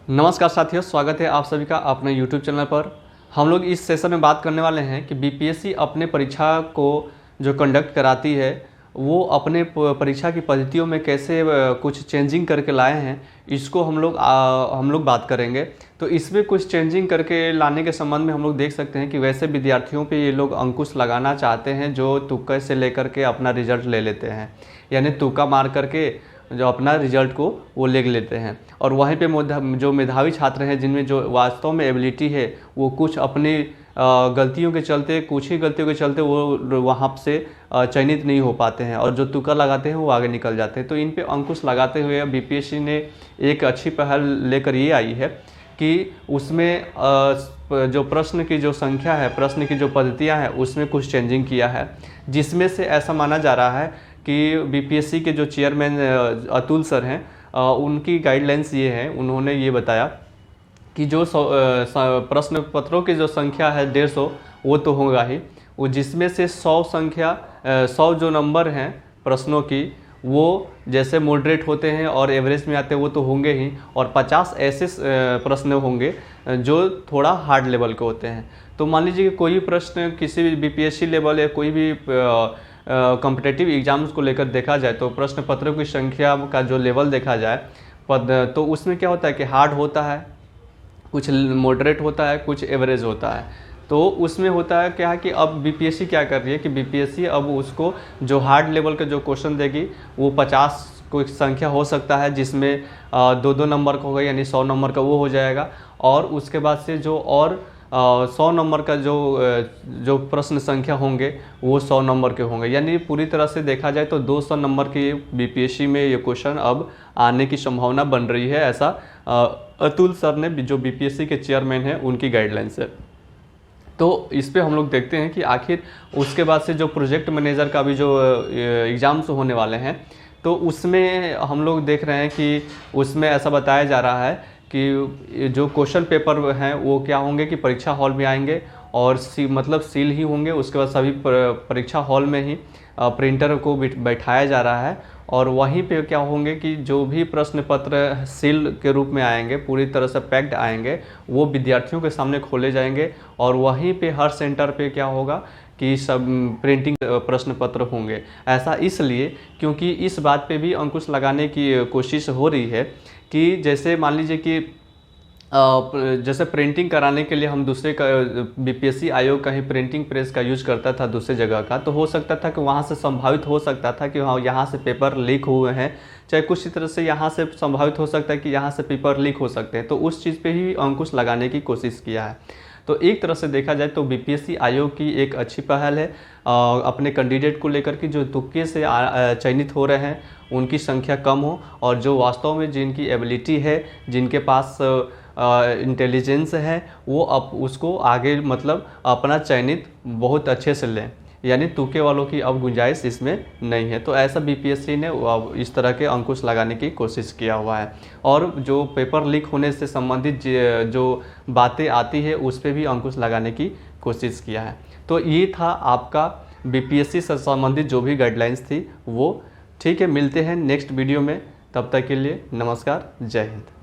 नमस्कार साथियों, स्वागत है आप सभी का अपने YouTube चैनल पर। हम लोग इस सेशन में बात करने वाले हैं कि बीपीएससी अपने परीक्षा को जो कंडक्ट कराती है वो अपने परीक्षा की पद्धतियों में कैसे कुछ चेंजिंग करके लाए हैं, इसको हम लोग बात करेंगे। तो इसमें कुछ चेंजिंग करके लाने के संबंध में हम लोग देख सकते हैं कि वैसे विद्यार्थियों पे ये लोग अंकुश लगाना चाहते हैं जो तुक्के से लेकर के अपना रिजल्ट ले लेते हैं, यानी तुक्का मार करके जो अपना रिजल्ट को वो ले लेते हैं। और वहीं पे जो मेधावी छात्र हैं जिनमें जो वास्तव में एबिलिटी है वो कुछ अपनी गलतियों के चलते, कुछ ही गलतियों के चलते वो वहाँ से चयनित नहीं हो पाते हैं और जो तुक्का लगाते हैं वो आगे निकल जाते हैं। तो इन पे अंकुश लगाते हुए बीपीएससी ने एक अच्छी पहल लेकर ये आई है कि उसमें जो प्रश्न की जो संख्या है, प्रश्न की जो पद्धतियाँ हैं उसमें कुछ चेंजिंग किया है, जिसमें से ऐसा माना जा रहा है कि बीपीएससी के जो चेयरमैन अतुल सर हैं उनकी गाइडलाइंस ये है, उन्होंने ये बताया कि जो प्रश्न पत्रों की जो संख्या है 150 वो तो होगा ही, वो जिसमें से 100 जो नंबर हैं प्रश्नों की वो जैसे मॉडरेट होते हैं और एवरेज में आते हैं वो तो होंगे ही, और 50 ऐसे प्रश्न होंगे जो थोड़ा हार्ड लेवल के होते हैं। तो मान लीजिए कि कोई भी प्रश्न किसी भी बीपीएससी लेवल या कोई भी कॉम्पिटिटिव एग्जाम्स को लेकर देखा जाए तो प्रश्न पत्रों की संख्या का जो लेवल देखा जाए तो उसमें क्या होता है कि हार्ड होता है, कुछ मॉडरेट होता है, कुछ एवरेज होता है। तो उसमें होता है क्या है कि अब बीपीएससी क्या कर रही है कि बीपीएससी अब उसको जो हार्ड लेवल के जो क्वेश्चन देगी वो 50 कोई संख्या हो सकता है जिसमें 2-2 नंबर का होगा, यानी 100 नंबर का वो हो जाएगा। और उसके बाद से जो और 100 नंबर का जो प्रश्न संख्या होंगे वो 100 नंबर के होंगे, यानी पूरी तरह से देखा जाए तो 200 नंबर की बीपीएससी में ये क्वेश्चन अब आने की संभावना बन रही है। ऐसा अतुल सर ने, जो बीपीएससी के चेयरमैन हैं, उनकी गाइडलाइंस है। तो इस पे हम लोग देखते हैं कि आखिर उसके बाद से जो प्रोजेक्ट मैनेजर का भी जो एग्ज़ाम्स होने वाले हैं तो उसमें हम लोग देख रहे हैं कि उसमें ऐसा बताया जा रहा है कि जो क्वेश्चन पेपर हैं वो क्या होंगे कि परीक्षा हॉल में आएंगे और मतलब सील ही होंगे। उसके बाद सभी परीक्षा हॉल में ही प्रिंटर को बैठाया जा रहा है और वहीं पे क्या होंगे कि जो भी प्रश्न पत्र सील के रूप में आएंगे, पूरी तरह से पैक्ड आएंगे, वो विद्यार्थियों के सामने खोले जाएंगे और वहीं पे हर सेंटर पे क्या होगा कि सब प्रिंटिंग प्रश्न पत्र होंगे। ऐसा इसलिए क्योंकि इस बात पे भी अंकुश लगाने की कोशिश हो रही है कि जैसे मान लीजिए कि जैसे प्रिंटिंग कराने के लिए हम दूसरे का बीपीएससी आयोग का ही प्रिंटिंग प्रेस का यूज करता था दूसरे जगह का, तो हो सकता था कि वहाँ से संभावित हो सकता था कि हाँ यहाँ से पेपर लीक हुए हैं, चाहे कुछ तरह से यहाँ से संभावित हो सकता है कि यहाँ से पेपर लीक हो सकते हैं। तो उस चीज़ पे ही अंकुश लगाने की कोशिश किया है। तो एक तरह से देखा जाए तो बीपीएससी आयोग की एक अच्छी पहल है अपने कैंडिडेट को लेकर कि जो तुक्के से चयनित हो रहे हैं उनकी संख्या कम हो और जो वास्तव में जिनकी एबिलिटी है, जिनके पास इंटेलिजेंस है, वो अब उसको आगे मतलब अपना चयनित बहुत अच्छे से लें, यानी तुक्के वालों की अब गुंजाइश इसमें नहीं है। तो ऐसा बीपीएससी ने अब इस तरह के अंकुश लगाने की कोशिश किया हुआ है और जो पेपर लीक होने से संबंधित जो बातें आती है उस पर भी अंकुश लगाने की कोशिश किया है। तो ये था आपका बीपीएससी से संबंधित जो भी गाइडलाइंस थी वो। ठीक है, मिलते हैं नेक्स्ट वीडियो में, तब तक के लिए नमस्कार, जय हिंद।